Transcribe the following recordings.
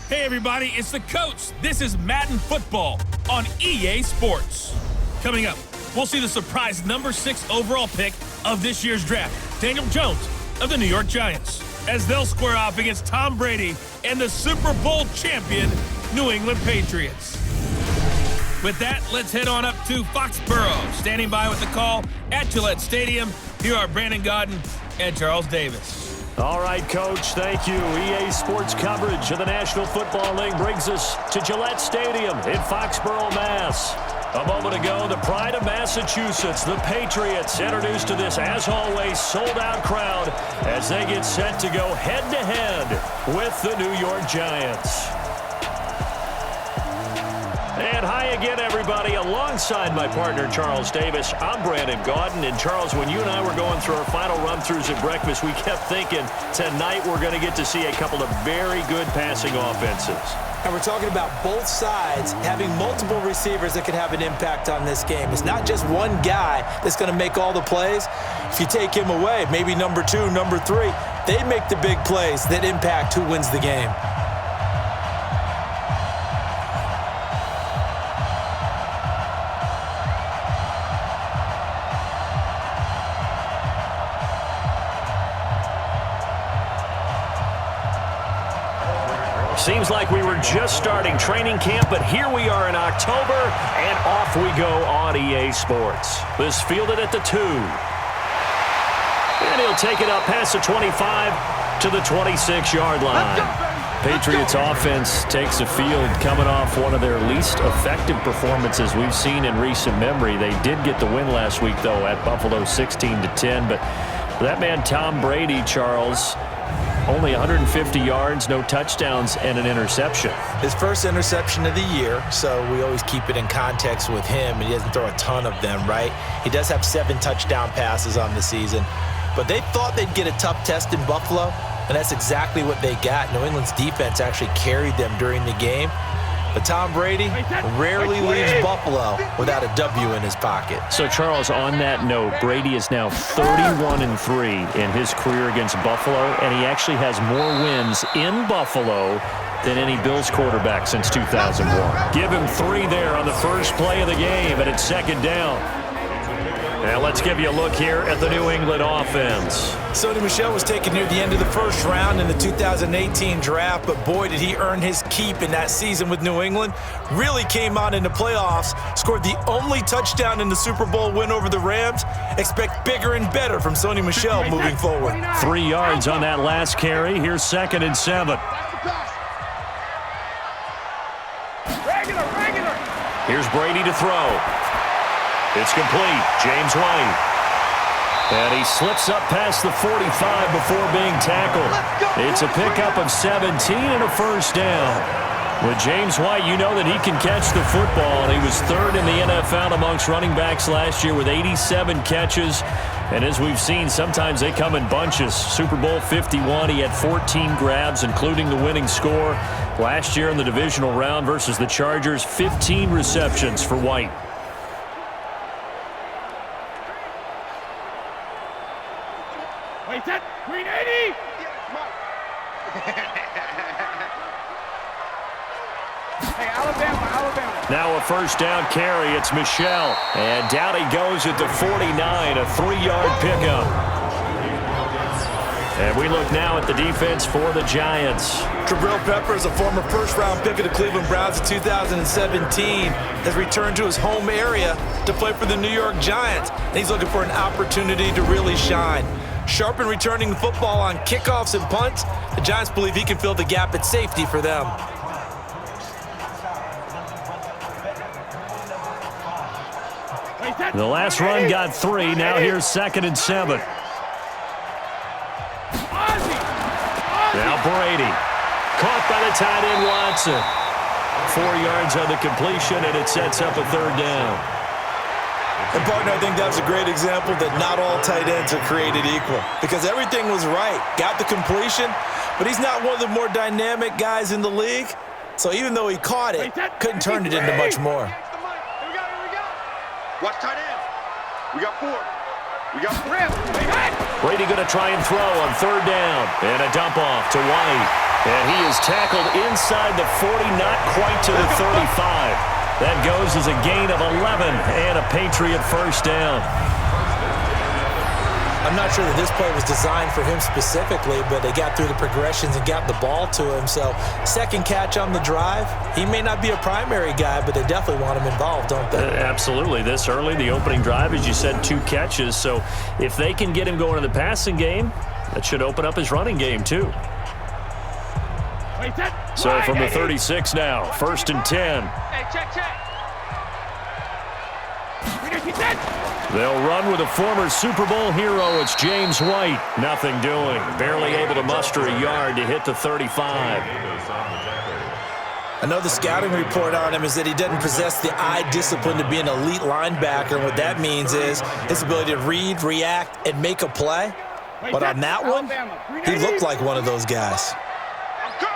Hey everybody, it's the coach. This is Madden Football on EA Sports. Coming up, we'll see the surprise number 6 overall pick of this year's draft, Daniel Jones of the New York Giants, as they'll square off against Tom Brady and the Super Bowl champion New England Patriots. With that, let's head on up to Foxborough. Standing by with the call at Gillette Stadium, here are Brandon Gaudin and Charles Davis. All right, Coach, thank you. EA Sports coverage of the National Football League brings us to Gillette Stadium in Foxborough, Mass. A moment ago, the pride of Massachusetts, the Patriots, introduced to this, as always, sold-out crowd as they get set to go head-to-head with the New York Giants. And hi again, everybody. Alongside my partner, Charles Davis, I'm Brandon Gaudin. And, Charles, when you and I were going through our final run-throughs at breakfast, we kept thinking tonight we're going to get to see a couple of very good passing offenses. And we're talking about both sides having multiple receivers that can have an impact on this game. It's not just one guy that's going to make all the plays. If you take him away, maybe number 2, number 3, they make the big plays that impact who wins the game. Seems like we were just starting training camp, but here we are in October, and off we go on EA Sports. This fielded at the 2. And he'll take it up past the 25 to the 26-yard line. Patriots offense takes the field coming off one of their least effective performances we've seen in recent memory. They did get the win last week, though, at Buffalo 16-10. But that man, Tom Brady, Charles, only 150 yards, no touchdowns, and an interception. His first interception of the year, so we always keep it in context with him. He doesn't throw a ton of them, right? He does have 7 touchdown passes on the season. But they thought they'd get a tough test in Buffalo, and that's exactly what they got. New England's defense actually carried them during the game. But Tom Brady rarely leaves Buffalo without a W in his pocket. So, Charles, on that note, Brady is now 31-3 in his career against Buffalo, and he actually has more wins in Buffalo than any Bills quarterback since 2001. Give him 3 there on the first play of the game, and it's second down. Now let's give you a look here at the New England offense. Sony Michel was taken near the end of the first round in the 2018 draft, but boy, did he earn his keep in that season with New England. Really came out in the playoffs, scored the only touchdown in the Super Bowl win over the Rams. Expect bigger and better from Sony Michel moving forward. 3 yards on that last carry. Here's 2nd and 7. Here's Brady to throw. It's complete. James White. And he slips up past the 45 before being tackled. It's a pickup of 17 and a first down. With James White, you know that he can catch the football. And he was 3rd in the NFL amongst running backs last year with 87 catches. And as we've seen, sometimes they come in bunches. Super Bowl 51, he had 14 grabs, including the winning score. Last year in the divisional round versus the Chargers, 15 receptions for White. Wait, that green 80! Hey, Alabama. Now a first down carry. It's Michel. And down he goes at the 49, a 3-yard pickup. And we look now at the defense for the Giants. Jabril Peppers, a former first-round pick of the Cleveland Browns in 2017, has returned to his home area to play for the New York Giants. And he's looking for an opportunity to really shine. Sharp in returning the football on kickoffs and punts. The Giants believe he can fill the gap at safety for them. The last run got 3. Now here's 2nd and 7. Now Brady. Caught by the tight end Watson. 4 yards on the completion, and it sets up a 3rd down. And, partner, I think that's a great example that not all tight ends are created equal, because everything was right. Got the completion, but he's not one of the more dynamic guys in the league. So even though he caught it, couldn't turn it into much more. Here we go. Watch tight end. We got 4. We got 3. Brady going to try and throw on 3rd down. And a dump off to White. And he is tackled inside the 40, not quite to the 35. That goes as a gain of 11 and a Patriot first down. I'm not sure that this play was designed for him specifically, but they got through the progressions and got the ball to him. So second catch on the drive. He may not be a primary guy, but they definitely want him involved, don't they? Absolutely. This early, the opening drive, as you said, 2 catches. So if they can get him going in the passing game, that should open up his running game too. So from the 36 now, 1st and 10. Hey, check. They'll run with a former Super Bowl hero. It's James White. Nothing doing. Barely able to muster a yard to hit the 35. I know the scouting report on him is that he doesn't possess the eye discipline to be an elite linebacker. And what that means is his ability to read, react, and make a play. But on that one, he looked like one of those guys. I'm coming.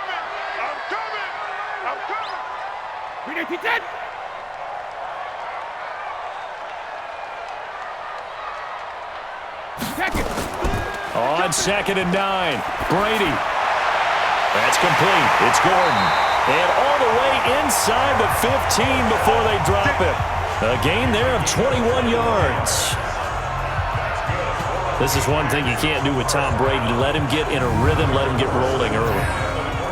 On 2nd and 9, Brady. That's complete. It's Gordon. And all the way inside the 15 before they drop it. A gain there of 21 yards. This is one thing you can't do with Tom Brady. Let him get in a rhythm, let him get rolling early.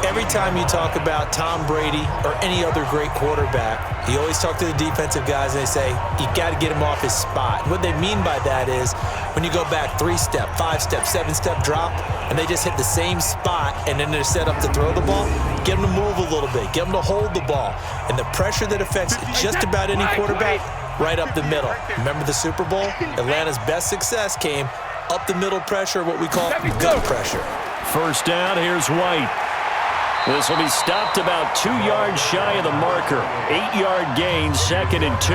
Every time you talk about Tom Brady or any other great quarterback, you always talk to the defensive guys and they say, you got to get him off his spot. What they mean by that is when you go back 3-step, 5-step, 7-step drop, and they just hit the same spot and then they're set up to throw the ball, get them to move a little bit, get them to hold the ball. And the pressure that affects just about any quarterback, right up the middle. Remember the Super Bowl? Atlanta's best success came up the middle pressure, what we call gut pressure. First down, here's White. This will be stopped about 2 yards shy of the marker. 8-yard gain, 2nd and 2.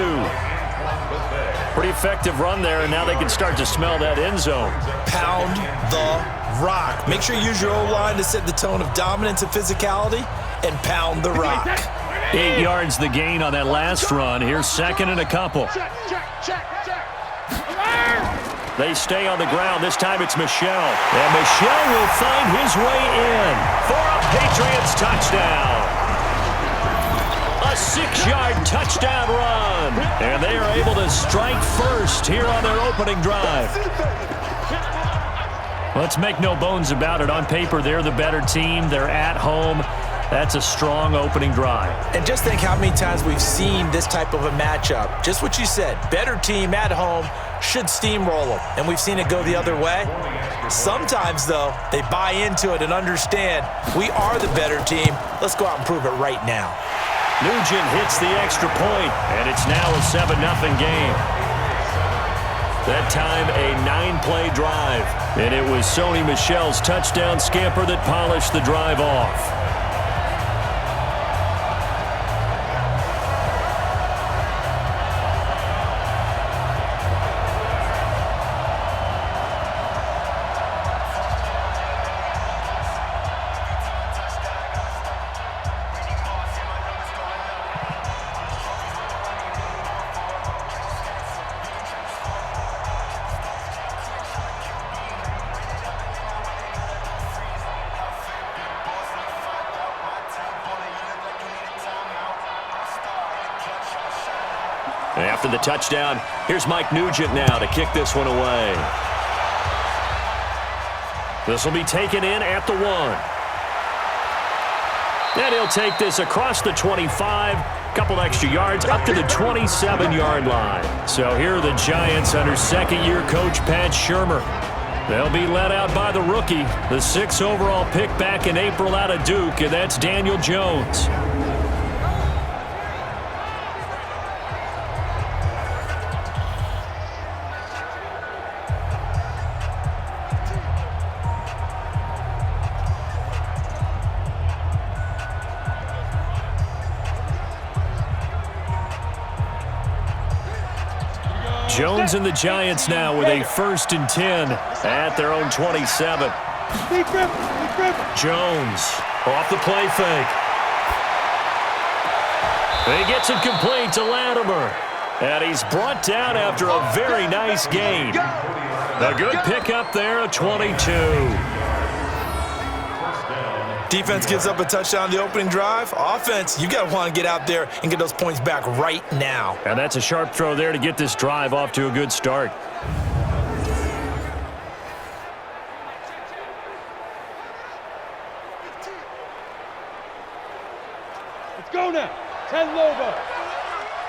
Pretty effective run there, and now they can start to smell that end zone. Pound the rock. Make sure you use your O-line to set the tone of dominance and physicality, and pound the rock. 8 yards the gain on that last run. Here's 2nd and a couple. Check. They stay on the ground. This time it's Michel. And Michel will find his way in for a Patriots touchdown. A 6-yard touchdown run. And they are able to strike first here on their opening drive. Let's make no bones about it. On paper, they're the better team. They're at home. That's a strong opening drive. And just think how many times we've seen this type of a matchup. Just what you said, better team at home should steamroll them. And we've seen it go the other way. Sometimes, though, they buy into it and understand we are the better team. Let's go out and prove it right now. Nugent hits the extra point, and it's now a 7-0 game. That time, a 9-play drive. And it was Sony Michel's touchdown scamper that polished the drive off. After the touchdown, here's Mike Nugent now to kick this one away. This will be taken in at the 1. And he'll take this across the 25, couple extra yards up to the 27-yard line. So here are the Giants under second-year coach Pat Shurmur. They'll be led out by the rookie, the 6th overall pick back in April out of Duke, and that's Daniel Jones. Jones and the Giants now with a 1st and 10 at their own 27. Jones off the play fake. He gets it complete to Latimer. And he's brought down after a very nice gain. A good pickup there, a 22. Defense gives up a touchdown the opening drive. Offense, you got to want to get out there and get those points back right now. And that's a sharp throw there to get this drive off to a good start. Let's go now. 10 Lobo.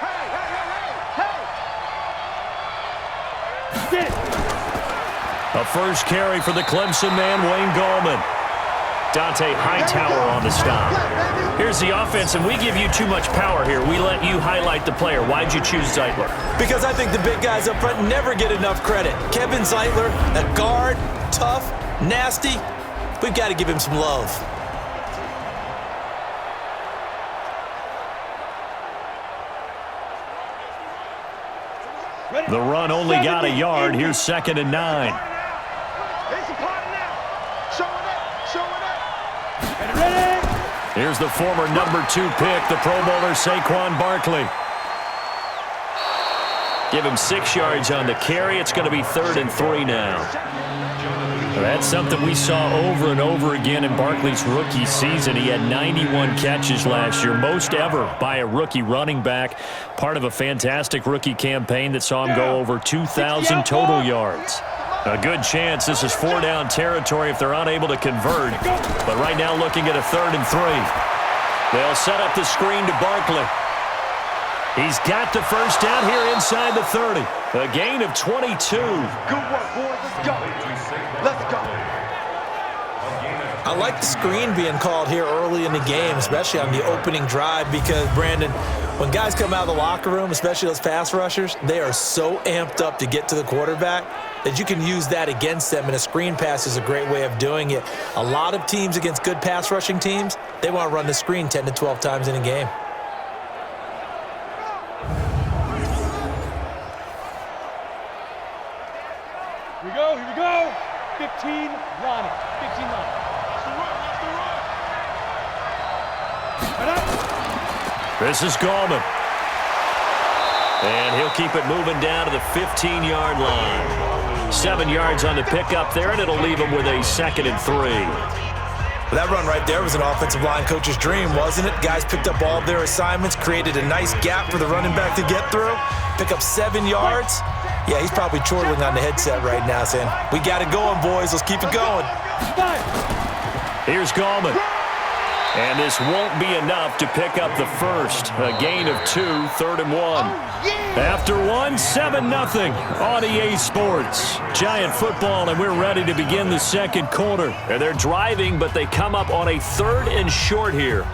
Hey, hey, hey, hey, hey! Get it. A first carry for the Clemson man, Wayne Gallman. Dante Hightower on the stop. Here's the offense, and we give you too much power here. We let you highlight the player. Why'd you choose Zeitler? Because I think the big guys up front never get enough credit. Kevin Zeitler, a guard, tough, nasty. We've got to give him some love. The run only got a yard. Here's 2nd and 9. It's a party now. Show it up, show it up. Ready? Here's the former number 2 pick, the Pro Bowler Saquon Barkley. Give him 6 yards on the carry. It's going to be 3rd and 3 now. That's something we saw over and over again in Barkley's rookie season. He had 91 catches last year, most ever by a rookie running back. Part of a fantastic rookie campaign that saw him go over 2,000 total yards. A good chance this is 4-down territory if they're unable to convert. But right now looking at a 3rd and 3. They'll set up the screen to Barkley. He's got the first down here inside the 30. A gain of 22. Good work, boys. Let's go. Let's go. I like the screen being called here early in the game, especially on the opening drive, because, Brandon, when guys come out of the locker room, especially those pass rushers, they are so amped up to get to the quarterback that you can use that against them, and a screen pass is a great way of doing it. A lot of teams against good pass rushing teams, they want to run the screen 10 to 12 times in a game. Here we go. 15 Ronnie. 15 Ronnie. This is Gallman. And he'll keep it moving down to the 15-yard line. 7 yards on the pickup there, and it'll leave him with a 2nd and 3. That run right there was an offensive line coach's dream, wasn't it? Guys picked up all of their assignments, created a nice gap for the running back to get through, pick up 7 yards. Yeah, he's probably chortling on the headset right now saying, we got it going, boys. Let's keep it going. Here's Gallman. And this won't be enough to pick up the first. A gain of 2, 3rd and 1. After 1, 7-0 on EA Sports. Giant football, and we're ready to begin the second quarter. And they're driving, but they come up on a 3rd and short here.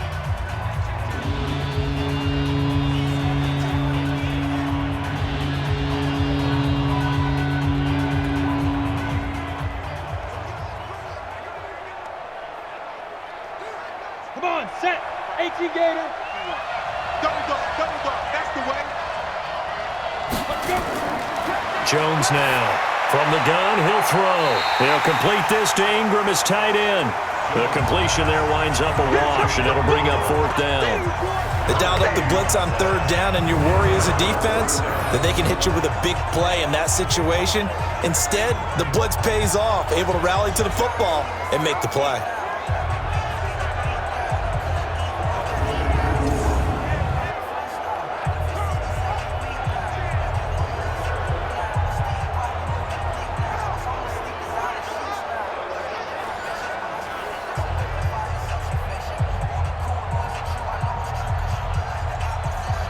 Come on, set. 18 Gator. Double dog, that's the way. Let's go. Jones now. From the gun, he'll throw. He'll complete this to Ingram as tight end. The completion there winds up a wash, and it'll bring up 4th down. They dialed up the blitz on 3rd down, and your worry as a defense that they can hit you with a big play in that situation. Instead, the blitz pays off, able to rally to the football and make the play.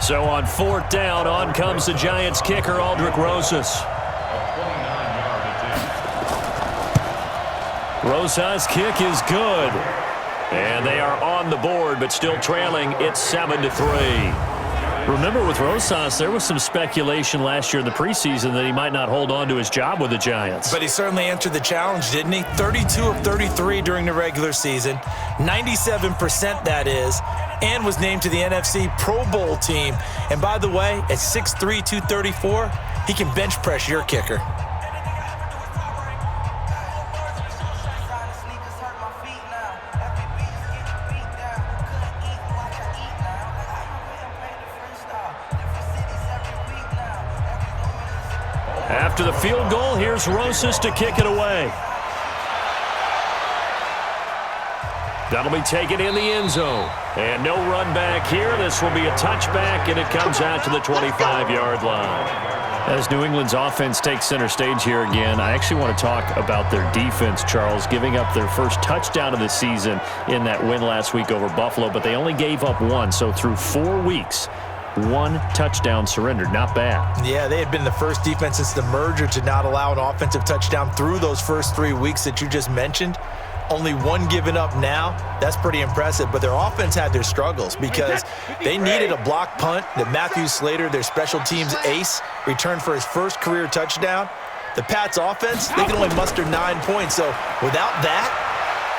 So on 4th down, on comes the Giants kicker, Aldrick Rosas. Rosas' kick is good. And they are on the board, but still trailing. It's 7-3. Remember, with Rosas, there was some speculation last year in the preseason that he might not hold on to his job with the Giants. But he certainly answered the challenge, didn't he? 32 of 33 during the regular season, 97% that is, and was named to the NFC Pro Bowl team. And by the way, at 6'3", 234, he can bench press your kicker. After the field goal, here's Rosas to kick it away. That'll be taken in the end zone. And no run back here. This will be a touchback, and it comes out to the 25-yard line. As New England's offense takes center stage here again, I actually want to talk about their defense, Charles, giving up their first touchdown of the season in that win last week over Buffalo, but they only gave up one. So through 4 weeks, 1 touchdown surrendered. Not bad. Yeah, they had been the first defense since the merger to not allow an offensive touchdown through those first 3 weeks that you just mentioned. Only 1 given up now. That's pretty impressive. But their offense had their struggles because they needed a block punt that Matthew Slater, their special teams ace, returned for his first career touchdown. The Pats offense, they can only muster 9 points. So without that,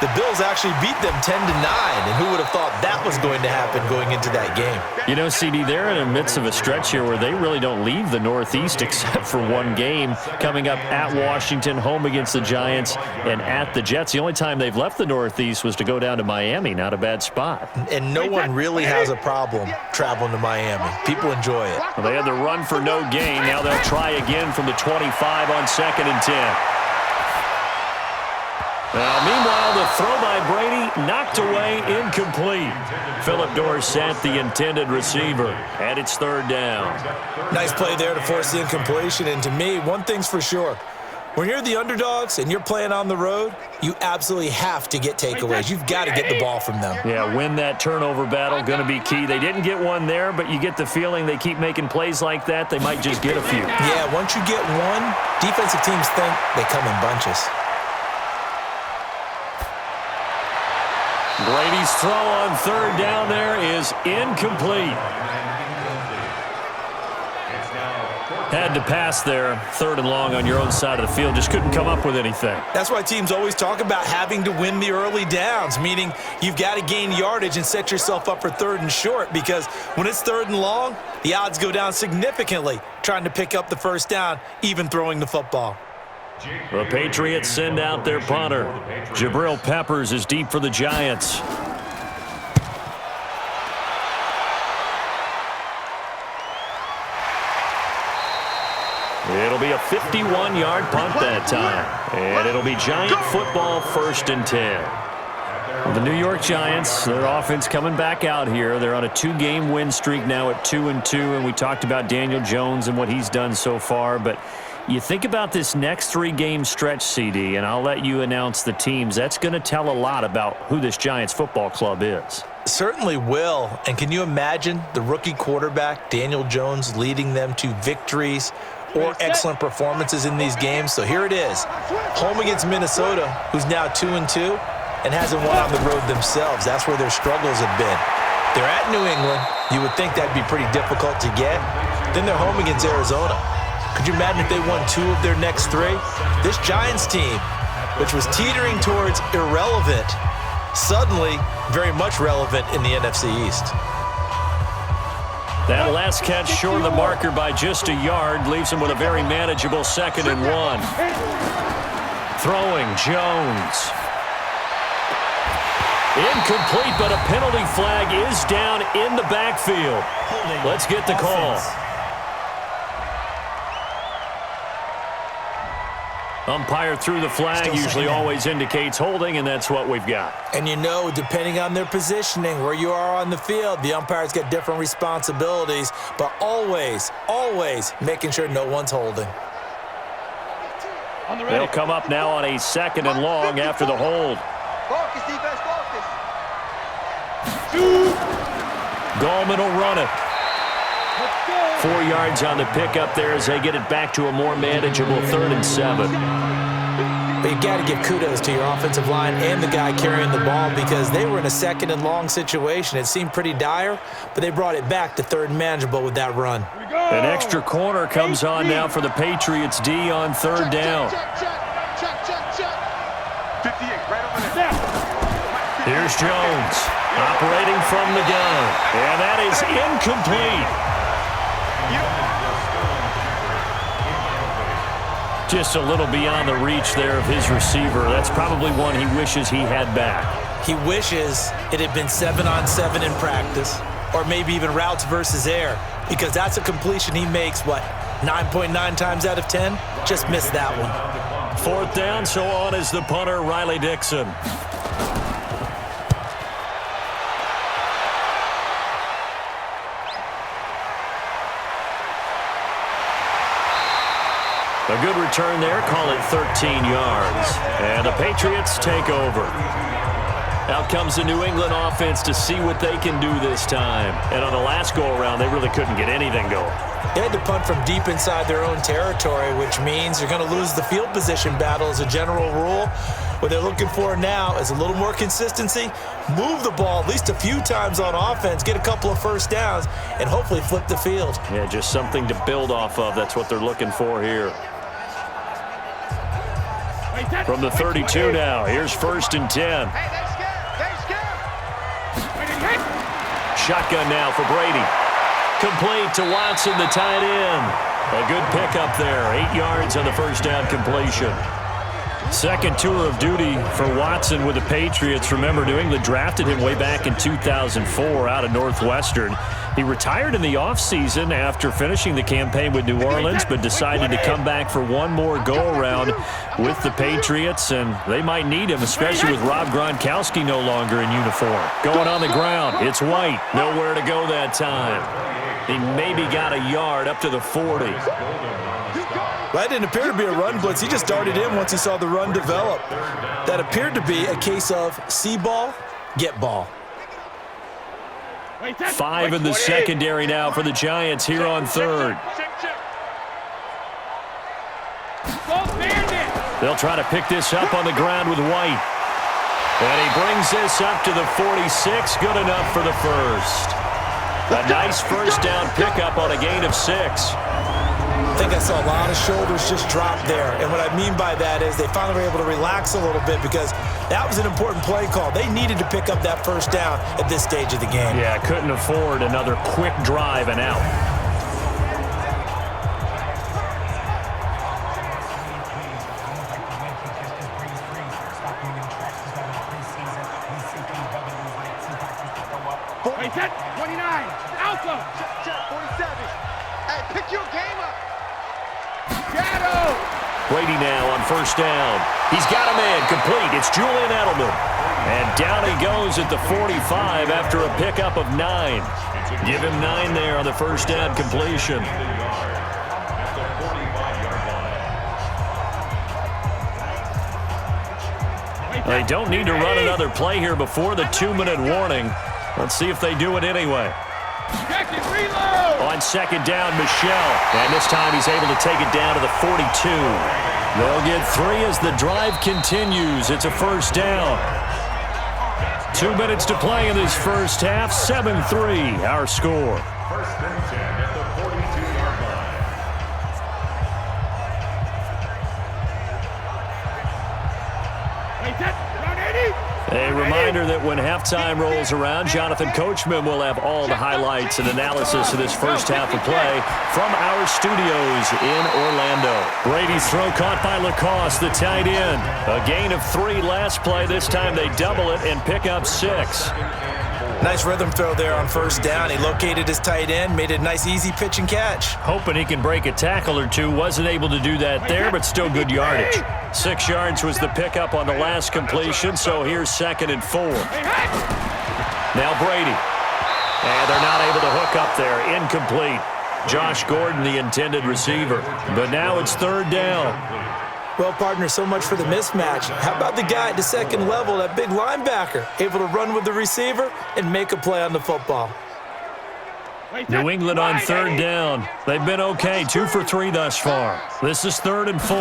the Bills actually beat them 10-9. And who would have thought that was going to happen going into that game? You know, CD, they're in the midst of a stretch here where they really don't leave the Northeast except for 1 game coming up at Washington, home against the Giants, and at the Jets. The only time they've left the Northeast was to go down to Miami. Not a bad spot. And no one really has a problem traveling to Miami. People enjoy it. Well, they had the run for no gain. Now they'll try again from the 25 on 2nd and 10. Meanwhile, the throw by Brady knocked away, incomplete. Phillip Dorsett, the intended receiver, and it's 3rd down. Nice play there to force the incompletion. And to me, one thing's for sure. When you're the underdogs and you're playing on the road, you absolutely have to get takeaways. You've got to get the ball from them. Yeah, win that turnover battle, going to be key. They didn't get one there, but you get the feeling they keep making plays like that, they might just get a few. Yeah, once you get one, defensive teams think they come in bunches. Brady's throw on 3rd down there is incomplete. Had to pass there, 3rd and long on your own side of the field. Just couldn't come up with anything. That's why teams always talk about having to win the early downs, meaning you've got to gain yardage and set yourself up for 3rd and short, because when it's 3rd and long, the odds go down significantly trying to pick up the 1st down, even throwing the football. The Patriots send out their punter. Jabril Peppers is deep for the Giants. It'll be a 51-yard punt that time. And it'll be Giant football, 1st and 10. The New York Giants, their offense coming back out here. They're on a 2-game win streak now at 2-2, and we talked about Daniel Jones and what he's done so far, but you think about this next 3-game stretch, CD, and I'll let you announce the teams. That's going to tell a lot about who this Giants football club is. Certainly will. And can you imagine the rookie quarterback, Daniel Jones, leading them to victories or excellent performances in these games? So here it is. Home against Minnesota, who's now 2-2 and hasn't won on the road themselves. That's where their struggles have been. They're at New England. You would think that'd be pretty difficult to get. Then they're home against Arizona. Could you imagine if they won 2 of their next 3? This Giants team, which was teetering towards irrelevant, suddenly very much relevant in the NFC East. That last catch short of the marker by just a yard leaves him with a very manageable 2nd and 1. Throwing, Jones. Incomplete, but a penalty flag is down in the backfield. Let's get the call. Umpire threw the flag, usually always indicates holding, and that's what we've got. And you know, depending on their positioning, where you are on the field, the umpires get different responsibilities, but always, always making sure no one's holding. They'll come up now on a 2nd and long after the hold. Focus, defense, focus. Gallman will run it. 4 yards on the pickup there as they get it back to a more manageable 3rd and 7. But you got to give kudos to your offensive line and the guy carrying the ball, because they were in a 2nd and long situation. It seemed pretty dire, but they brought it back to 3rd and manageable with that run. An extra corner comes on now for the Patriots D on 3rd down. 58, right over there. Here's Jones operating from the gun, and that is incomplete. Just a little beyond the reach there of his receiver. That's probably one he wishes he had back. He wishes it had been 7-on-7 in practice, or maybe even routes versus air, because that's a completion he makes, 9.9 times out of 10? Just missed that one. 4th down, so on is the punter, Riley Dixon. A good return there, call it 13 yards. And the Patriots take over. Out comes the New England offense to see what they can do this time. And on the last go-around, they really couldn't get anything going. They had to punt from deep inside their own territory, which means you're going to lose the field position battle as a general rule. What they're looking for now is a little more consistency, move the ball at least a few times on offense, get a couple of first downs, and hopefully flip the field. Yeah, just something to build off of. That's what they're looking for here. From the 32 now, here's 1st and 10. Shotgun now for Brady. Complete to Watson, the tight end. A good pickup there, 8 yards on the first down completion. Second tour of duty for Watson with the Patriots. Remember, New England drafted him way back in 2004 out of Northwestern. He retired in the offseason after finishing the campaign with New Orleans, but decided to come back for one more go-around with the Patriots, and they might need him, especially with Rob Gronkowski no longer in uniform. Going on the ground, it's White. Nowhere to go that time. He maybe got a yard up to the 40. That didn't appear to be a run blitz. He just darted in once he saw the run develop. That appeared to be a case of see ball, get ball. 5 in the secondary now for the Giants here on 3rd. They'll try to pick this up on the ground with White. And he brings this up to the 46. Good enough for the first. A nice first down pickup on a gain of 6. I think I saw a lot of shoulders just drop there. And what I mean by that is they finally were able to relax a little bit because that was an important play call. They needed to pick up that first down at this stage of the game. Yeah, couldn't afford another quick drive and out. Set, 29, Alpha. 47. Hey, pick your game up. Shadow. Brady now on first down. He's got a man complete. It's Julian Edelman. And down he goes at the 45 after a pickup of 9. Give him 9 there on the first down completion. They don't need to run another play here before the 2-minute warning. Let's see if they do it anyway. On second down, Michelle. And this time he's able to take it down to the 42. They'll get 3 as the drive continues. It's a first down. 2 minutes to play in this first half. 7-3, our score. First and 10 at the 42-yard line. A reminder that when halftime rolls around, Jonathan Coachman will have all the highlights and analysis of this first half of play from our studios in Orlando. Brady's throw caught by Lacoste, the tight end. A gain of 3 last play. This time they double it and pick up 6. Nice rhythm throw there on first down. He located his tight end, made it a nice easy pitch and catch. Hoping he can break a tackle or two. Wasn't able to do that there, but still good yardage. 6 yards was the pickup on the last completion, so here's 2nd and 4. Now Brady. And they're not able to hook up there. Incomplete. Josh Gordon, the intended receiver. But now it's 3rd down. Well, partner, so much for the mismatch. How about the guy at the second level, that big linebacker, able to run with the receiver and make a play on the football? New England on 3rd down. They've been okay, 2 for 3 thus far. This is 3rd and 4.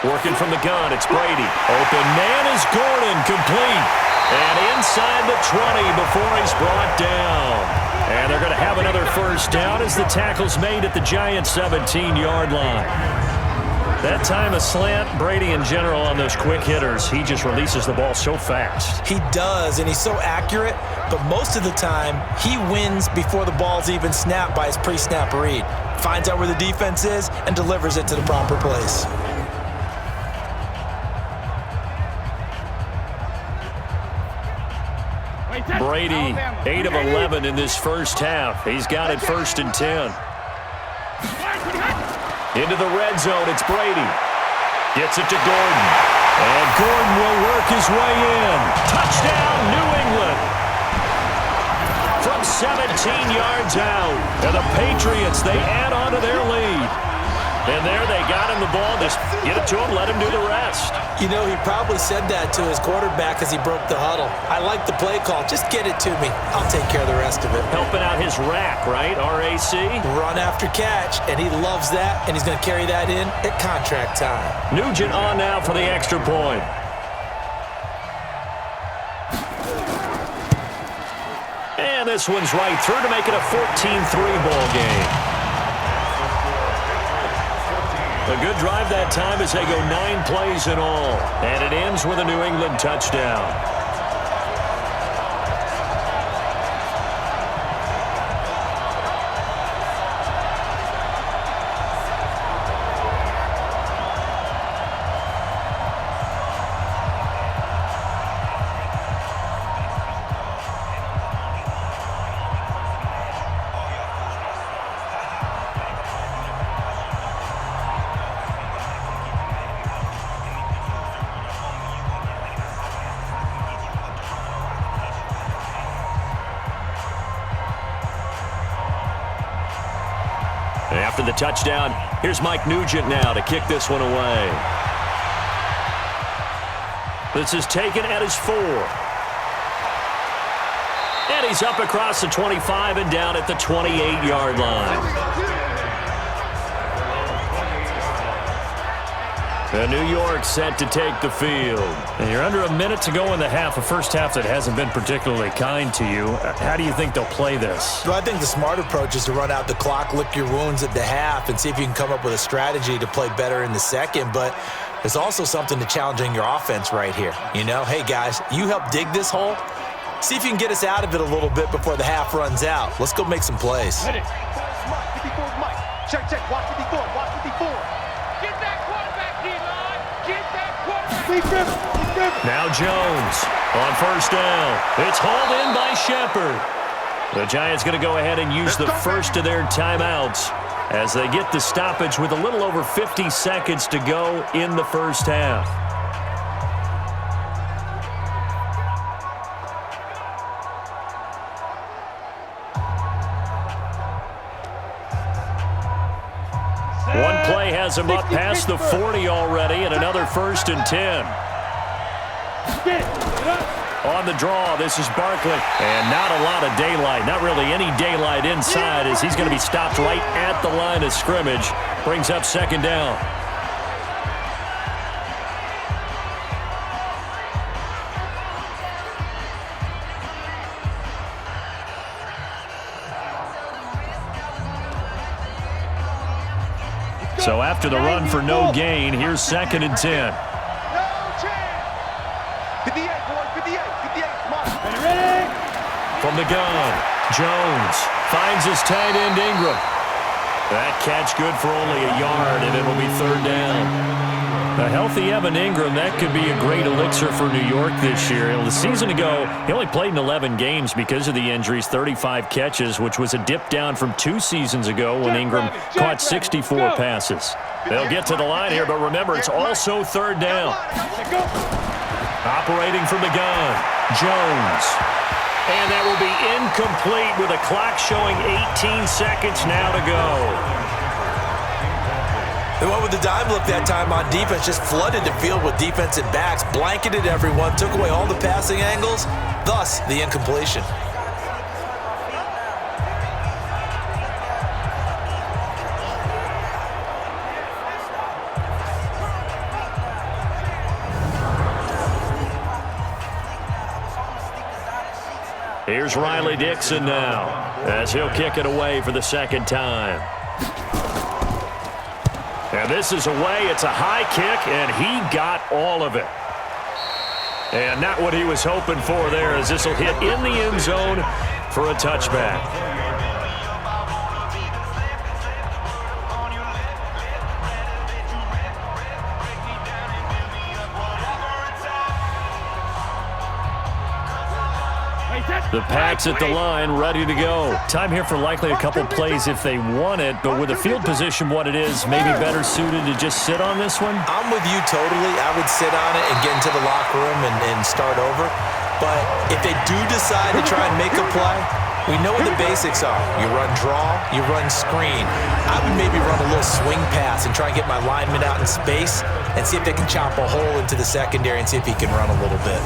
Working from the gun, it's Brady. Open man is Gordon, complete. And inside the 20 before he's brought down. And they're going to have another first down as the tackle's made at the Giants' 17-yard line. That time a slant, Brady in general on those quick hitters, he just releases the ball so fast. He does, and he's so accurate, but most of the time he wins before the ball's even snapped by his pre-snap read. Finds out where the defense is and delivers it to the proper place. Brady, 8 of 11 in this first half. He's got it 1st and 10. Into the red zone, it's Brady. Gets it to Gordon. And Gordon will work his way in. Touchdown, New England. From 17 yards out. And the Patriots, they add on to their lead. And there they got him the ball. Just get it to him, let him do the rest. You know, he probably said that to his quarterback as he broke the huddle. I like the play call. Just get it to me. I'll take care of the rest of it. Helping out his rack, right? RAC? Run after catch, and he loves that, and he's going to carry that in at contract time. Nugent on now for the extra point. And this one's right through to make it a 14-3 ball game. A good drive that time as they go 9 plays in all. And it ends with a New England touchdown. After the touchdown, here's Mike Nugent now to kick this one away. This is taken at his 4. And he's up across the 25 and down at the 28-yard line. And New York set to take the field. And you're under a minute to go in the half, a first half that hasn't been particularly kind to you. How do you think they'll play this? Well, I think the smart approach is to run out the clock, lick your wounds at the half, and see if you can come up with a strategy to play better in the second. But there's also something to challenging your offense right here. You know, hey, guys, you help dig this hole. See if you can get us out of it a little bit before the half runs out. Let's go make some plays. Ready. 54 Mike. Check, watch 54, watch 54. Get that quarterback, D-line. Get that quarterback. Now Jones on first down. It's hauled in by Shepard. The Giants going to go ahead and use the first of their timeouts as they get the stoppage with a little over 50 seconds to go in the first half. One play has him up past the 40 already, and another 1st and 10. On the draw, this is Barkley. And not a lot of daylight, not really any daylight inside as he's going to be stopped right at the line of scrimmage. Brings up 2nd down. So after the run for no gain, here's 2nd and 10. No chance. 58, boy, 58, come on. Ready? From the gun, Jones finds his tight end Ingram. That catch good for only a yard, and it'll be 3rd down. A healthy Evan Ingram, that could be a great elixir for New York this year. The season ago, he only played in 11 games because of the injuries, 35 catches, which was a dip down from 2 seasons ago when Ingram caught 64 passes. They'll get to the line here, but remember, it's also 3rd down. Operating from the gun, Jones. And that will be incomplete with a clock showing 18 seconds now to go. They went with the dime look that time on defense, just flooded the field with defensive backs, blanketed everyone, took away all the passing angles, thus the incompletion. Here's Riley Dixon now as he'll kick it away for the 2nd time. And this is away. It's a high kick, and he got all of it. And not what he was hoping for there, as this will hit in the end zone for a touchback. The Pats at the line, ready to go. Time here for likely a couple plays if they want it, but with the field position what it is, maybe better suited to just sit on this one? I'm with you totally. I would sit on it and get into the locker room and start over. But if they do decide to try and make a play, We know what the basics are. You run draw, you run screen. I would maybe run a little swing pass and try and get my lineman out in space and see if they can chop a hole into the secondary and see if he can run a little bit.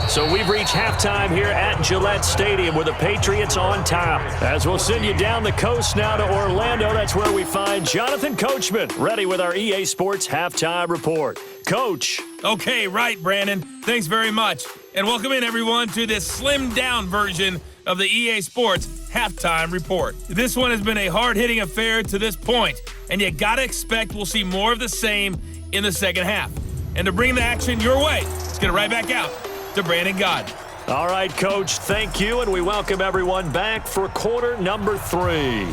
So we've reached halftime here at Gillette Stadium with the Patriots on top. As we'll send you down the coast now to Orlando, that's where we find Jonathan Coachman ready with our EA Sports Halftime Report. Coach. Okay, right, Brandon. Thanks very much. And welcome in, everyone, to this slimmed-down version of the EA Sports Halftime Report. This one has been a hard-hitting affair to this point, and you got to expect we'll see more of the same in the second half. And to bring the action your way, let's get it right back out to Brandon Gaudin. All right, Coach, thank you, and we welcome everyone back for quarter number 3.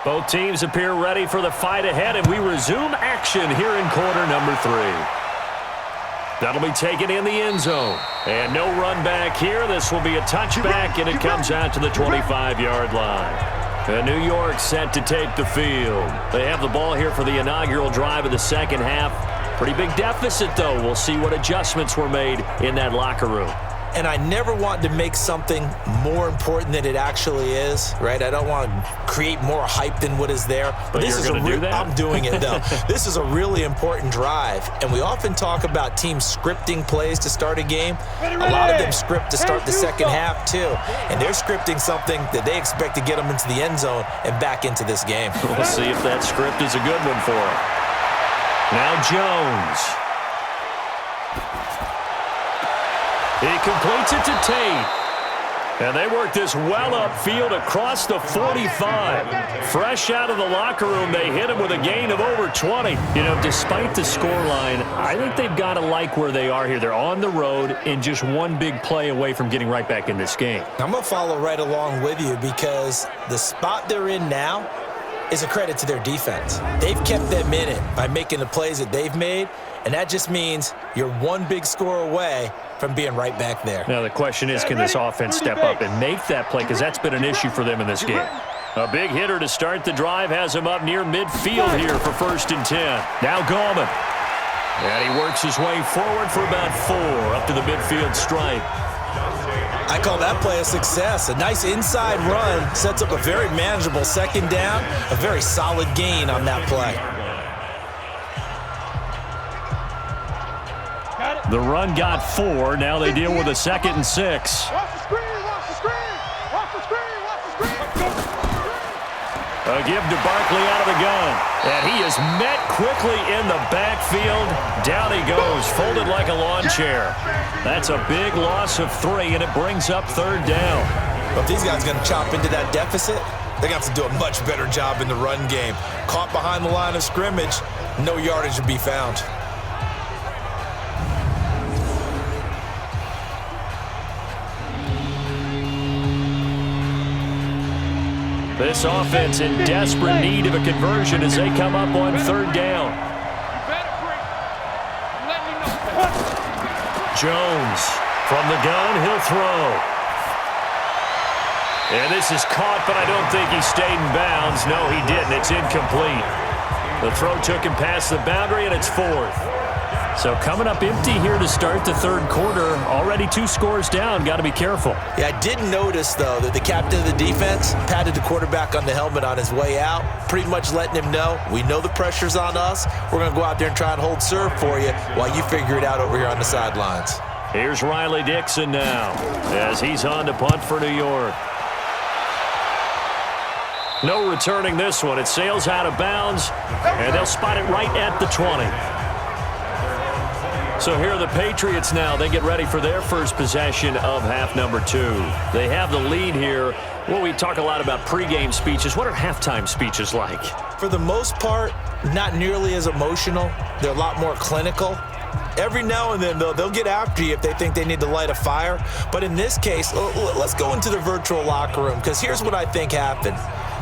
Both teams appear ready for the fight ahead, and we resume action here in quarter number 3. That'll be taken in the end zone. And no run back here. This will be a touchback, and it comes out to the 25-yard line. And New York set to take the field. They have the ball here for the inaugural drive of the second half. Pretty big deficit, though. We'll see what adjustments were made in that locker room. And I never want to make something more important than it actually is, right? I don't want to create more hype than what is there. But this you're going to do that? I'm doing it, though. This is a really important drive. And we often talk about teams scripting plays to start a game. A lot of them script to start the second half, too. And they're scripting something that they expect to get them into the end zone and back into this game. We'll see if that script is a good one for them. Now Jones. He completes it to Tate. And they work this well upfield across the 45. Fresh out of the locker room, they hit him with a gain of over 20. You know, despite the scoreline, I think they've got to like where they are here. They're on the road and just one big play away from getting right back in this game. I'm going to follow right along with you because the spot they're in now is a credit to their defense. They've kept them in it by making the plays that they've made, and that just means you're one big score away from being right back there. Now the question is, can this offense step up and make that play? Because that's been an issue for them in this game. A big hitter to start the drive has him up near midfield here for 1st and 10. Now Gallman. And he works his way forward for about 4 up to the midfield stripe. I call that play a success. A nice inside run sets up a very manageable second down, a very solid gain on that play. The run got 4. Now they deal with a 2nd and 6. Watch the screen, watch the screen, watch the screen, watch the screen. A give to Barkley out of the gun. And he is met quickly in the backfield. Down he goes, folded like a lawn chair. That's a big loss of 3, and it brings up 3rd down. But if these guys are going to chop into that deficit, they're going to have to do a much better job in the run game. Caught behind the line of scrimmage, no yardage to be found. This offense in desperate need of a conversion as they come up on 3rd down. Jones from the gun, he'll throw. And this is caught, but I don't think he stayed in bounds. No, he didn't. It's incomplete. The throw took him past the boundary, and it's 4th. So coming up empty here to start the 3rd quarter. Already 2 scores down. Got to be careful. Yeah, I did notice, though, that the captain of the defense patted the quarterback on the helmet on his way out, pretty much letting him know, we know the pressure's on us. We're going to go out there and try and hold serve for you while you figure it out over here on the sidelines. Here's Riley Dixon now as he's on to punt for New York. No returning this one. It sails out of bounds, and they'll spot it right at the 20. So here are the Patriots now. They get ready for their first possession of half number 2. They have the lead here. Well, we talk a lot about pregame speeches. What are halftime speeches like? For the most part, not nearly as emotional. They're a lot more clinical. Every now and then, though, they'll get after you if they think they need to light a fire. But in this case, let's go into the virtual locker room, because here's what I think happened.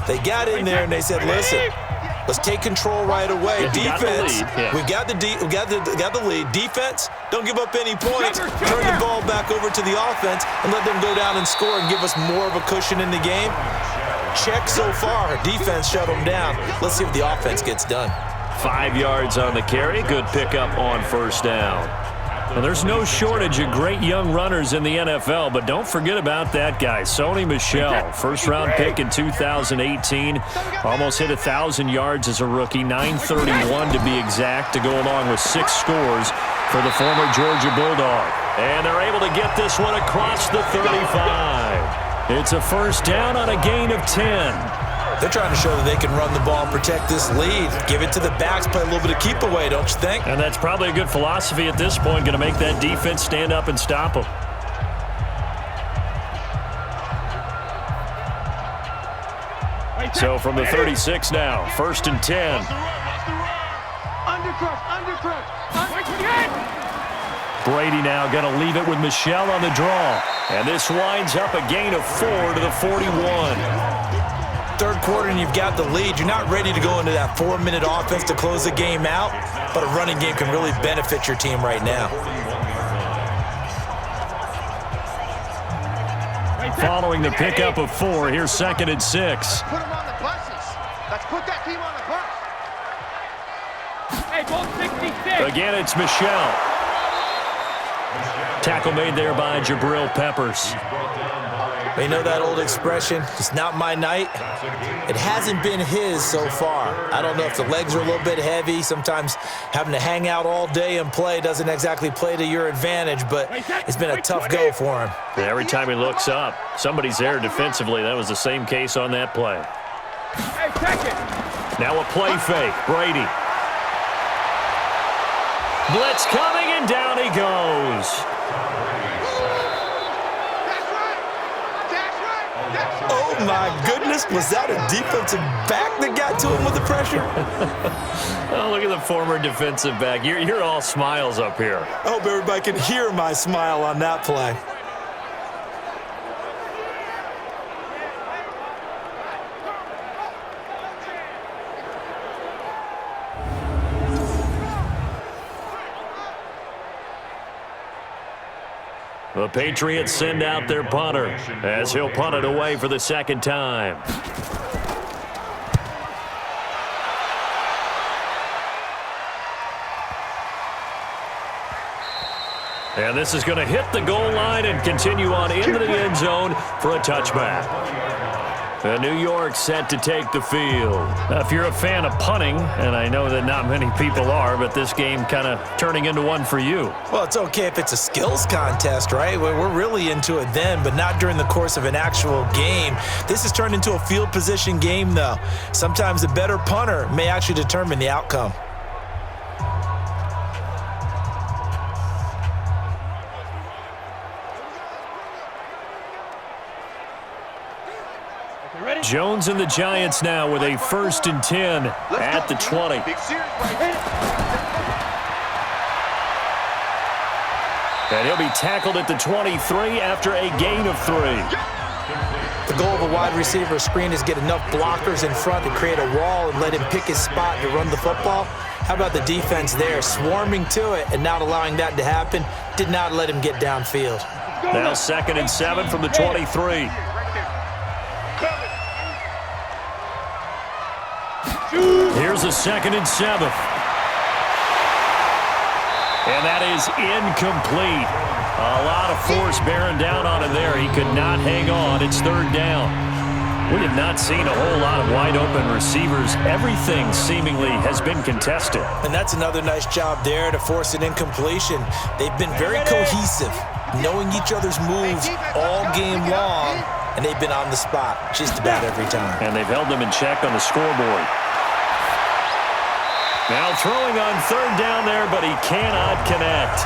They got in there and they said, listen, let's take control right away. Defense, we got the lead. Defense, don't give up any points. Turn the ball back over to the offense and let them go down and score and give us more of a cushion in the game. Check so far. Defense shut them down. Let's see if the offense gets done. 5 yards on the carry. Good pickup on first down. Well, there's no shortage of great young runners in the NFL, but don't forget about that guy, Sony Michel. First-round pick in 2018. Almost hit 1,000 yards as a rookie, 931 to be exact, to go along with 6 scores for the former Georgia Bulldog. And they're able to get this one across the 35. It's a first down on a gain of 10. They're trying to show that they can run the ball and protect this lead. Give it to the backs, play a little bit of keep away, don't you think? And that's probably a good philosophy at this point, going to make that defense stand up and stop them. So from the 36 now, first and 10. Brady now going to leave it with Michel on the draw. And this winds up a gain of 4 to the 41. Third quarter and you've got the lead. You're not ready to go into that 4-minute offense to close the game out, but a running game can really benefit your team right now. Following the pickup of 4, here's second and 6. Put them on the buses. Let's put that team on the bus. Hey, ball 66. Again, it's Michel. Tackle made there by Jabril Peppers. You know that old expression, it's not my night? It hasn't been his so far. I don't know if the legs are a little bit heavy. Sometimes having to hang out all day and play doesn't exactly play to your advantage, but it's been a tough go for him. Every time he looks up, somebody's there defensively. That was the same case on that play. Hey, check it. Now a play fake. Brady. Blitz coming, and down he goes. Oh, my goodness. Was that a defensive back that got to him with the pressure? Oh, look at the former defensive back. You're all smiles up here. I hope everybody can hear my smile on that play. The Patriots send out their punter as he'll punt it away for the second time. And this is going to hit the goal line and continue on into the end zone for a touchback. New York set to take the field. If you're a fan of punting, and I know that not many people are, but this game kind of turning into one for you. Well, it's okay if it's a skills contest, right? We're really into it then, but not during the course of an actual game. This has turned into a field position game, though. Sometimes a better punter may actually determine the outcome. Jones and the Giants now with a first and 10 at the 20. And he'll be tackled at the 23 after a gain of 3. The goal of a wide receiver screen is get enough blockers in front to create a wall and let him pick his spot to run the football. How about the defense there, swarming to it and not allowing that to happen? Did not let him get downfield. Now second and 7 from the 23. Here's a second and 7. And that is incomplete. A lot of force bearing down on him there. He could not hang on. It's third down. We have not seen a whole lot of wide open receivers. Everything seemingly has been contested. And that's another nice job there to force an incompletion. They've been very cohesive, knowing each other's moves all game long, and they've been on the spot just about every time. And they've held them in check on the scoreboard. Now throwing on third down there, but he cannot connect.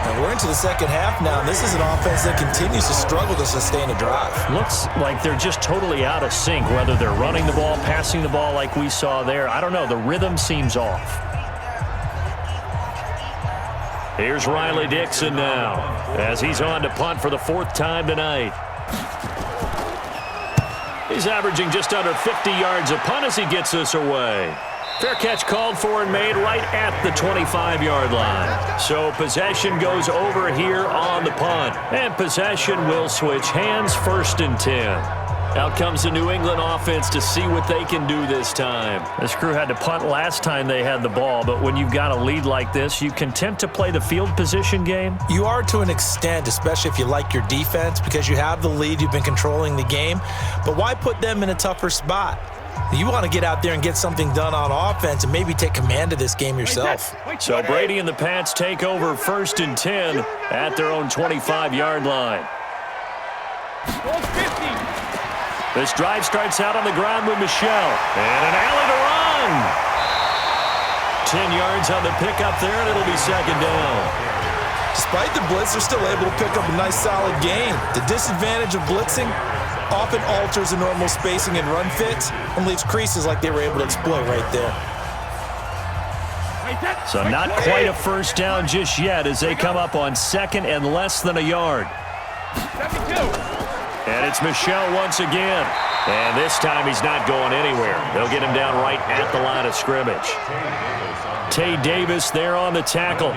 And We're into the second half now, and this is an offense that continues to struggle to sustain a drive. Looks like they're just totally out of sync, whether they're running the ball, passing the ball like we saw there. I don't know. The rhythm seems off. Here's Riley Dixon now as he's on to punt for the 4th time tonight. He's averaging just under 50 yards a punt as he gets this away. Fair catch called for and made right at the 25-yard line. So possession goes over here on the punt. And possession will switch hands, 1st and 10. Out comes the New England offense to see what they can do this time. This crew had to punt last time they had the ball, but when you've got a lead like this, you content to play the field position game? You are to an extent, especially if you like your defense, because you have the lead, you've been controlling the game. But why put them in a tougher spot? You want to get out there and get something done on offense and maybe take command of this game yourself. So Brady and the Pats take over 1st and 10 at their own 25-yard line. This drive starts out on the ground with Michelle. And an alley to run. 10 yards on the pickup there, and it'll be 2nd down. Despite the blitz, they're still able to pick up a nice, solid gain. The disadvantage of blitzing often alters the normal spacing and run fits and leaves creases like they were able to exploit right there. So not quite a 1st down just yet as they come up on 2nd and less than a yard. 72. And it's Michelle once again. And this time he's not going anywhere. They'll get him down right at the line of scrimmage. Tay Davis there on the tackle.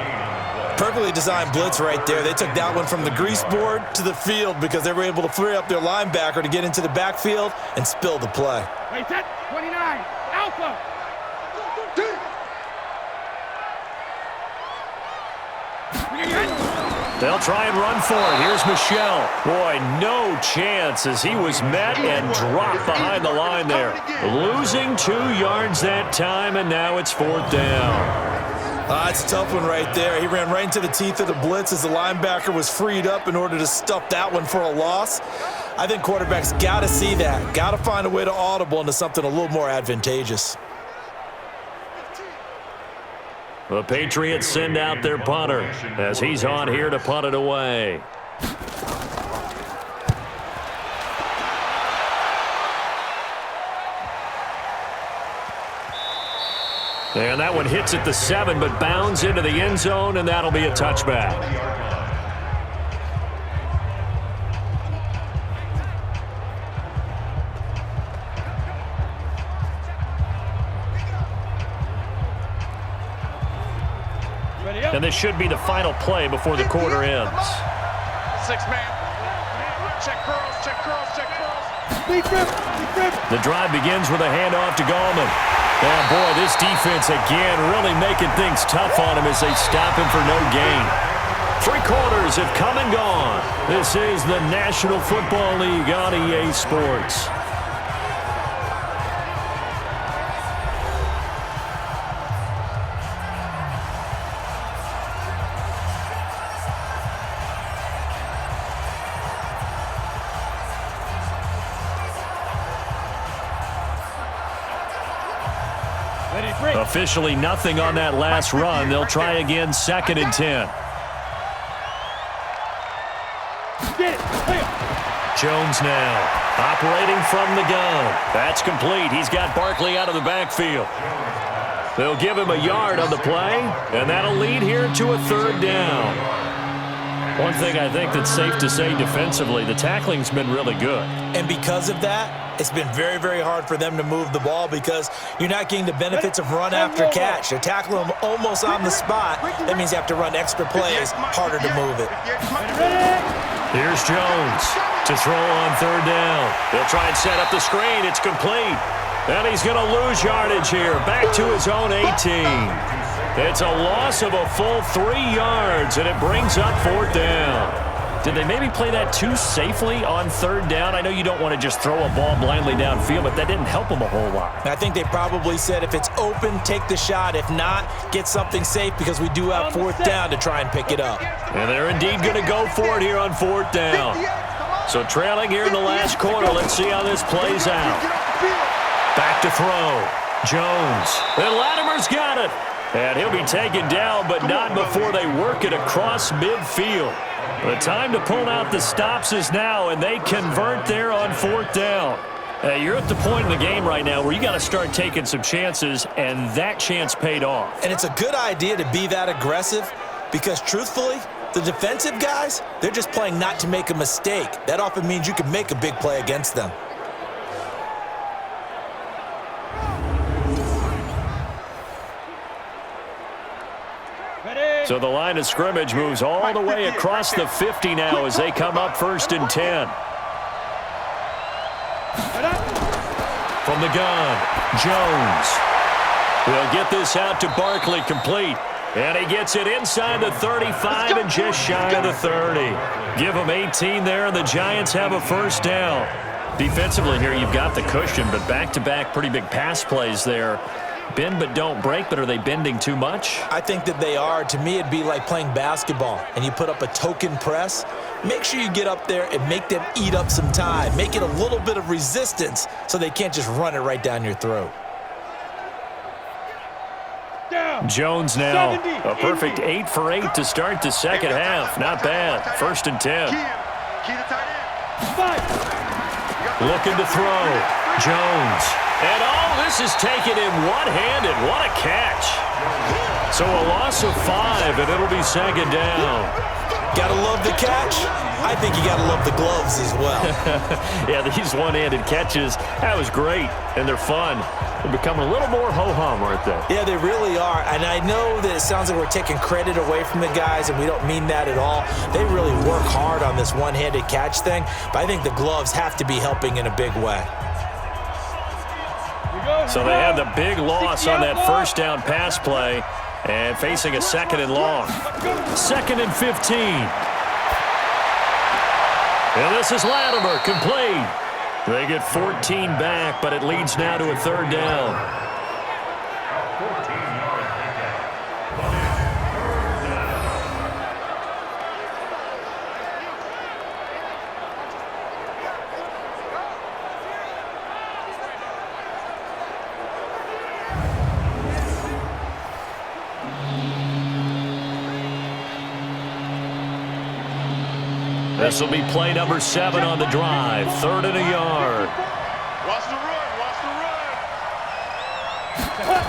Perfectly designed blitz right there. They took that one from the grease board to the field because they were able to free up their linebacker to get into the backfield and spill the play. Wait, set. 29. Alpha. They'll try and run for it. Here's Michelle. Boy, no chance as he was met and dropped behind the line there. Losing 2 yards that time, and now it's 4th down. It's a tough one right there. He ran right into the teeth of the blitz as the linebacker was freed up in order to stuff that one for a loss. I think quarterbacks got to see that. Got to find a way to audible into something a little more advantageous. The Patriots send out their punter as he's on here to punt it away. And that one hits at the 7, but bounds into the end zone, and that'll be a touchback. And this should be the final play before the quarter ends. 6-man. Check curls, check curls, check curls. The drive begins with a handoff to Gallman. And boy, this defense again really making things tough on him as they stop him for no gain. 3 quarters have come and gone. This is the National Football League on EA Sports. Officially nothing on that last run. They'll try again, 2nd and 10. Jones now operating from the gun. That's complete. He's got Barkley out of the backfield. They'll give him a yard on the play, and that'll lead here to a 3rd down. One thing I think that's safe to say defensively, the tackling's been really good. And because of that, it's been very, very hard for them to move the ball because you're not getting the benefits of run after catch. They're tackling them almost on the spot. That means you have to run extra plays, harder to move it. Here's Jones to throw on 3rd down. They'll try and set up the screen. It's complete. And he's going to lose yardage here. Back to his own 18. It's a loss of a full 3 yards, and it brings up 4th down. Did they maybe play that too safely on 3rd down? I know you don't want to just throw a ball blindly downfield, but that didn't help them a whole lot. I think they probably said if it's open, take the shot. If not, get something safe because we do have 4th down to try and pick it up. And they're indeed going to go for it here on 4th down. So trailing here in the last quarter. Let's see how this plays out. Back to throw. Jones. And Latimer's got it. And he'll be taken down, but not before they work it across midfield. The time to pull out the stops is now, and they convert there on 4th down. You're at the point in the game right now where you got to start taking some chances, and that chance paid off. And it's a good idea to be that aggressive because, truthfully, the defensive guys, they're just playing not to make a mistake. That often means you can make a big play against them. So the line of scrimmage moves all the way across the 50 now as they come up 1st and 10. From the gun, Jones. We'll get this out to Barkley, complete. And he gets it inside the 35 and just shy of the 30. Give him 18 there, and the Giants have a 1st down. Defensively here, you've got the cushion, but back-to-back pretty big pass plays there. Bend but don't break, but are they bending too much? I think that they are. To me, it'd be like playing basketball, and you put up a token press. Make sure you get up there and make them eat up some time. Make it a little bit of resistance so they can't just run it right down your throat. Jones now, a perfect 8 for 8 to start the second half. Not bad. 1st and 10. Looking to throw. Jones. And this is taken in one-handed. What a catch. So a loss of 5, and it'll be 2nd down. Gotta love the catch. I think you gotta love the gloves as well. Yeah, these one-handed catches, that was great, and they're fun. They're becoming a little more ho-hum, aren't they? Yeah, they really are. And I know that it sounds like we're taking credit away from the guys, and we don't mean that at all. They really work hard on this one-handed catch thing, but I think the gloves have to be helping in a big way. So they had the big loss on that 1st down pass play and facing a 2nd and long. 2nd and 15. And this is Latimer, complete. They get 14 back, but it leads now to a 3rd down. This will be play number 7 on the drive. 3rd and a yard. Watch the run. Watch the run.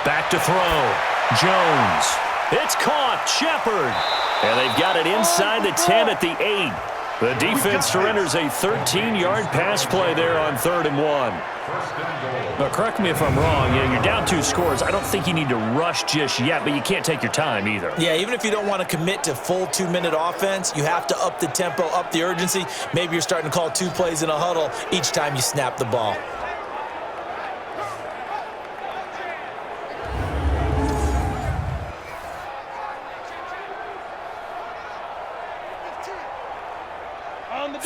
Back to throw. Jones. It's caught. Shepard. And they've got it inside the 10 at the 8. The defense surrenders a 13-yard pass play there on 3rd and 1. Now, correct me if I'm wrong. You're down 2 scores. I don't think you need to rush just yet, but you can't take your time either. Yeah, even if you don't want to commit to full 2-minute offense, you have to up the tempo, up the urgency. Maybe you're starting to call 2 plays in a huddle each time you snap the ball.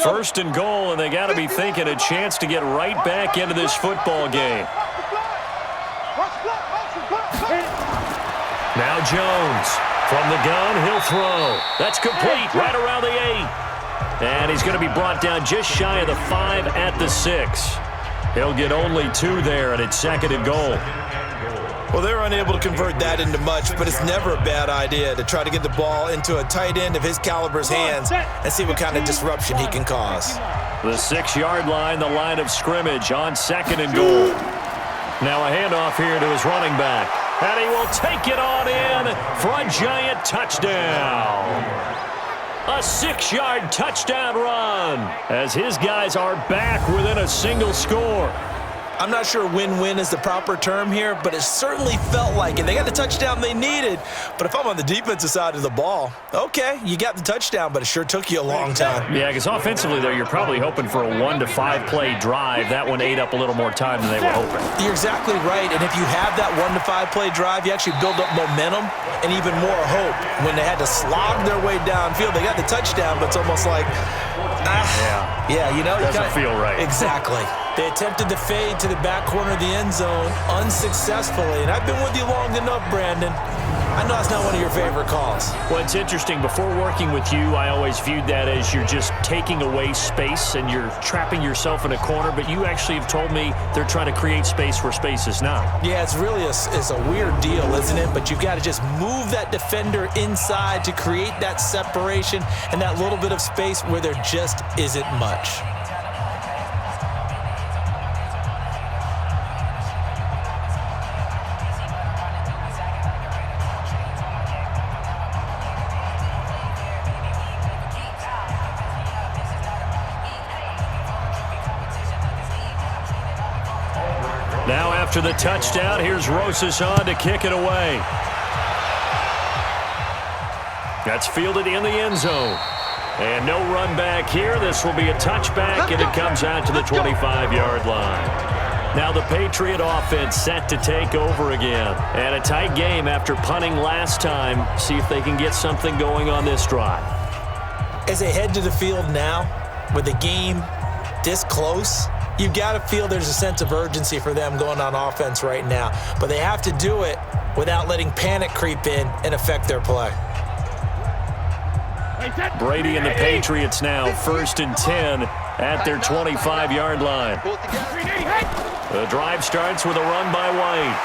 First and goal, and they got to be thinking a chance to get right back into this football game. Now Jones from the gun, he'll throw. That's complete right around the 8. And he's going to be brought down just shy of the 5 at the 6. He'll get only 2 there, and it's 2nd and goal. Well, they're unable to convert that into much, but it's never a bad idea to try to get the ball into a tight end of his caliber's hands and see what kind of disruption he can cause. The 6-yard line, the line of scrimmage on 2nd and goal. Now a handoff here to his running back. And he will take it on in for a giant touchdown. A 6-yard touchdown run as his guys are back within a single score. I'm not sure win-win is the proper term here, but it certainly felt like it. They got the touchdown they needed, but if I'm on the defensive side of the ball, okay, you got the touchdown, but it sure took you a long time. Yeah, because offensively, though, you're probably hoping for a 1 to 5 play drive. That one ate up a little more time than they were hoping. You're exactly right, and if you have that 1 to 5 play drive, you actually build up momentum and even more hope. When they had to slog their way downfield, they got the touchdown, but it's almost like, you know. Doesn't feel right. Exactly. They attempted to fade to the back corner of the end zone unsuccessfully. And I've been with you long enough, Brandon. I know that's not one of your favorite calls. Well, it's interesting. Before working with you, I always viewed that as you're just taking away space and you're trapping yourself in a corner. But you actually have told me they're trying to create space where space is not. Yeah, it's really a weird deal, isn't it? But you've got to just move that defender inside to create that separation and that little bit of space where there just isn't much. Now after the touchdown, here's Rosas on to kick it away. That's fielded in the end zone. And no run back here. This will be a touchback, and it comes out to the 25-yard line. Now the Patriot offense set to take over again. And a tight game after punting last time. See if they can get something going on this drive. As they head to the field now, with the game this close, you've got to feel there's a sense of urgency for them going on offense right now. But they have to do it without letting panic creep in and affect their play. Brady and the Patriots now 1st and 10 at their 25-yard line. The drive starts with a run by White.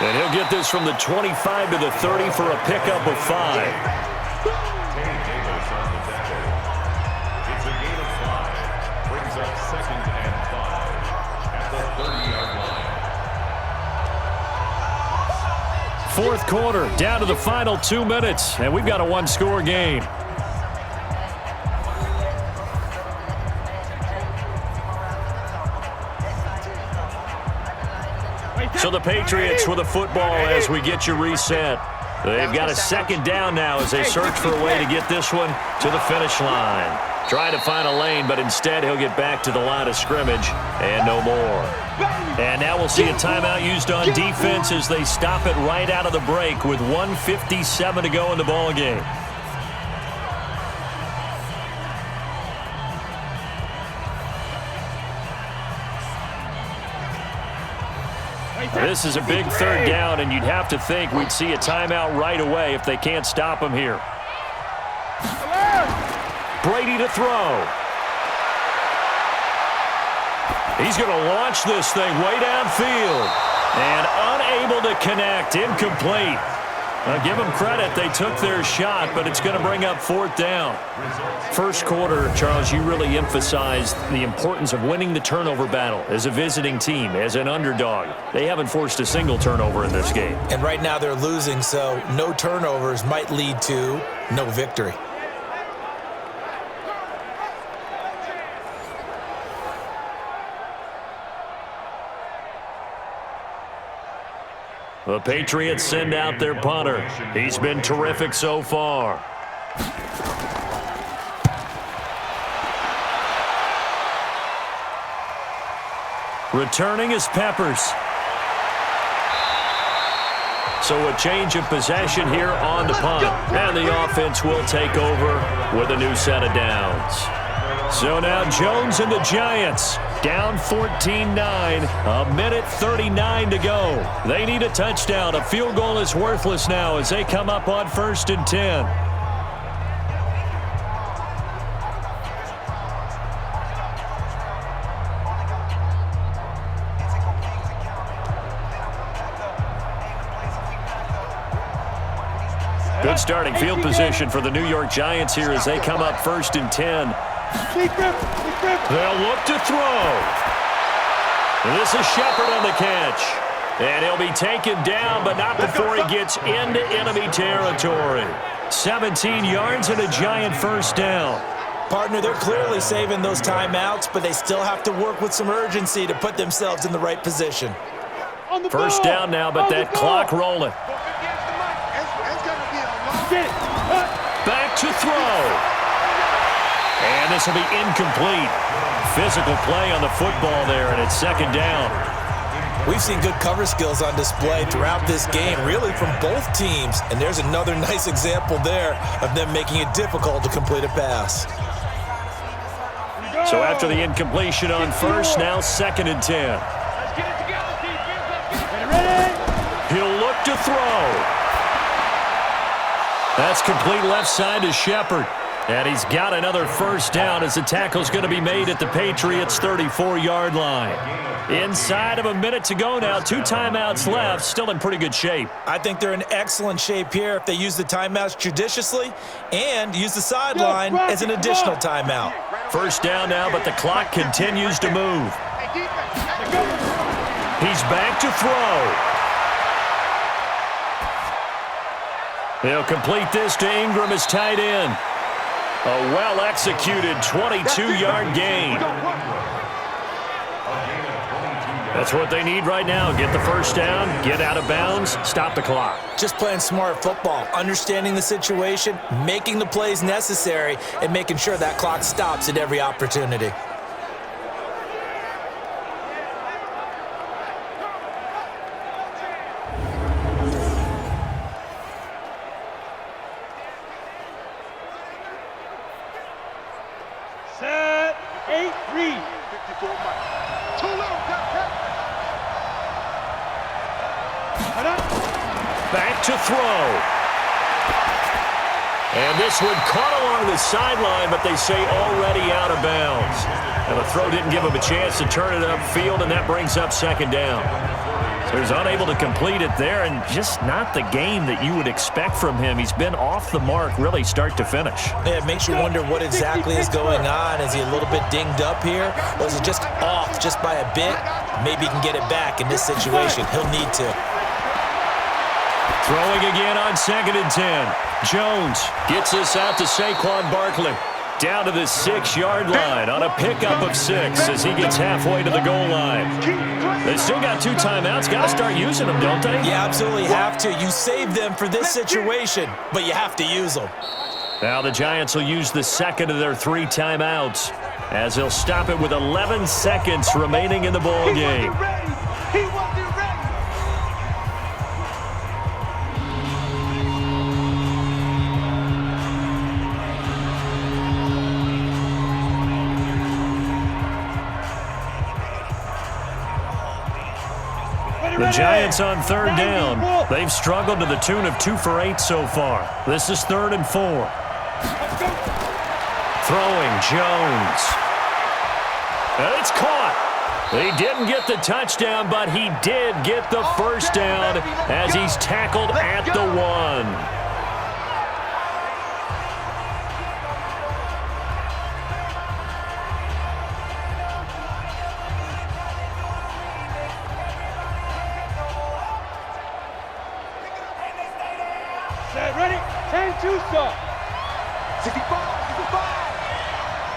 And he'll get this from the 25 to the 30 for a pickup of 5. It's a gain of 5. Brings up 2nd and 5 at the 30-yard line. Fourth quarter, down to the final 2 minutes, and we've got a one-score game. So the Patriots with a football as we get you reset. They've got a 2nd down now as they search for a way to get this one to the finish line. Trying to find a lane, but instead he'll get back to the line of scrimmage and no more. And now we'll see a timeout used on defense as they stop it right out of the break with 1:57 to go in the ball game. This is a big 3rd down, and you'd have to think we'd see a timeout right away if they can't stop him here. Brady to throw. He's going to launch this thing way downfield. And unable to connect, incomplete. Give them credit, they took their shot, but it's going to bring up 4th down. First quarter, Charles, you really emphasized the importance of winning the turnover battle as a visiting team, as an underdog. They haven't forced a single turnover in this game. And right now they're losing, so no turnovers might lead to no victory. The Patriots send out their punter. He's been terrific so far. Returning is Peppers. So a change of possession here on the punt. And the offense will take over with a new set of downs. So now Jones and the Giants down 14-9, a minute 39 to go. They need a touchdown. A field goal is worthless now as they come up on 1st and 10. Good starting field position for the New York Giants here as they come up 1st and 10. They'll look to throw. This is Shepard on the catch. And he'll be taken down, but not before he gets into enemy territory. 17 yards and a Giant 1st down. Partner, they're clearly saving those timeouts, but they still have to work with some urgency to put themselves in the right position. 1st down now, but that clock rolling. Back to throw. And this will be incomplete. Physical play on the football there, and it's 2nd down. We've seen good cover skills on display throughout this game, really from both teams. And there's another nice example there of them making it difficult to complete a pass. So after the incompletion on first, now 2nd and 10. Let's get it together, defense. Let's get it ready. He'll look to throw. That's complete left side to Shepard. And he's got another first down as the tackle's going to be made at the Patriots' 34-yard line. Inside of a minute to go now. 2 timeouts left. Still in pretty good shape. I think they're in excellent shape here if they use the timeouts judiciously and use the sideline as an additional timeout. First down now, but the clock continues to move. He's back to throw. They'll complete this to Ingram as tight end. A well-executed 22-yard gain. That's what they need right now. Get the first down, get out of bounds, stop the clock. Just playing smart football, understanding the situation, making the plays necessary, and making sure that clock stops at every opportunity. Set. 8-3. 54 miles. Too low. Back to throw. And this one caught along the sideline, but they say already out of bounds. And the throw didn't give him a chance to turn it upfield, and that brings up 2nd down. So he's unable to complete it there, and just not the game that you would expect from him. He's been off the mark really start to finish. Yeah, it makes you wonder what exactly is going on. Is he a little bit dinged up here, or is he just off just by a bit? Maybe he can get it back in this situation. He'll need to. Throwing again on 2nd and 10. Jones gets this out to Saquon Barkley. Down to the 6-yard line on a pickup of 6 as he gets halfway to the goal line. They still got 2 timeouts. Got to start using them, don't they? You absolutely have to. You save them for this situation, but you have to use them. Now the Giants will use the 2nd of their 3 timeouts as they'll stop it with 11 seconds remaining in the ball game. He wasn't ready. The Giants on 3rd down. They've struggled to the tune of 2 for 8 so far. This is 3rd and 4. Throwing Jones. And it's caught. He didn't get the touchdown, but he did get the first down as he's tackled at the 1. Set. Ready. 10-2 stop. 65.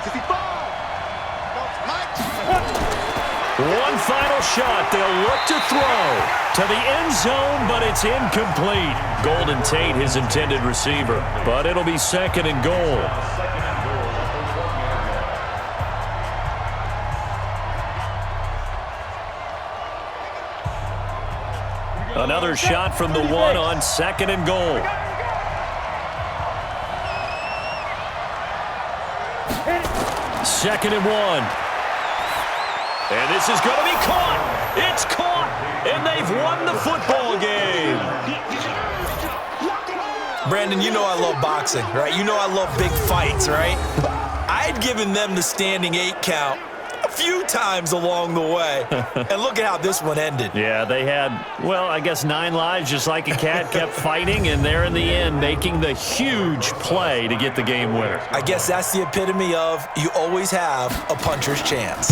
65. One final shot. They'll look to throw to the end zone, but it's incomplete. Golden Tate, his intended receiver, but it'll be 2nd and goal. Another shot from the 1 on 2nd and goal. Second and 1. And this is going to be caught. It's caught. And they've won the football game. Brandon, you know I love boxing, right? You know I love big fights, right? I'd given them the standing 8 count a few times along the way. And look at how this one ended. Yeah, they had, well, I guess 9 lives, just like a cat, kept fighting, and they're in the end making the huge play to get the game winner. I guess that's the epitome of you always have a puncher's chance.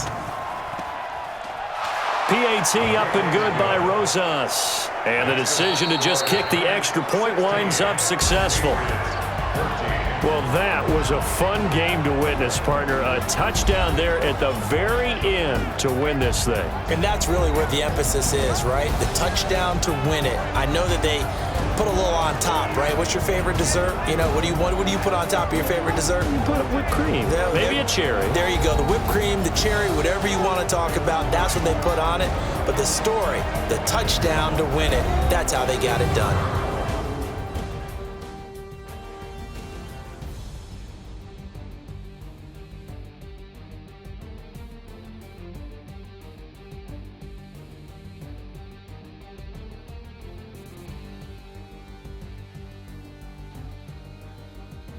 PAT up and good by Rosas. And the decision to just kick the extra point winds up successful. Well, that was a fun game to witness, partner. A touchdown there at the very end to win this thing. And that's really where the emphasis is, right? The touchdown to win it. I know that they put a little on top, right? What's your favorite dessert? You know, what do you put on top of your favorite dessert? You put whipped cream, maybe a cherry. There you go. The whipped cream, the cherry, whatever you want to talk about, that's what they put on it. But the story, the touchdown to win it, that's how they got it done.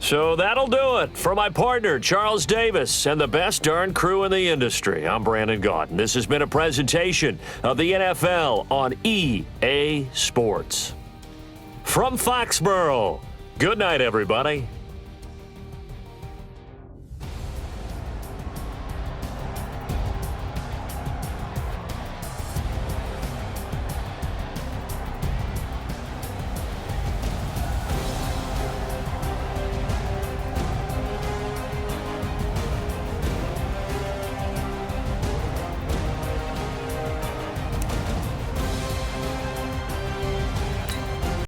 So that'll do it. For my partner, Charles Davis, and the best darn crew in the industry, I'm Brandon Gaudin. This has been a presentation of the NFL on EA Sports. From Foxborough, good night, everybody.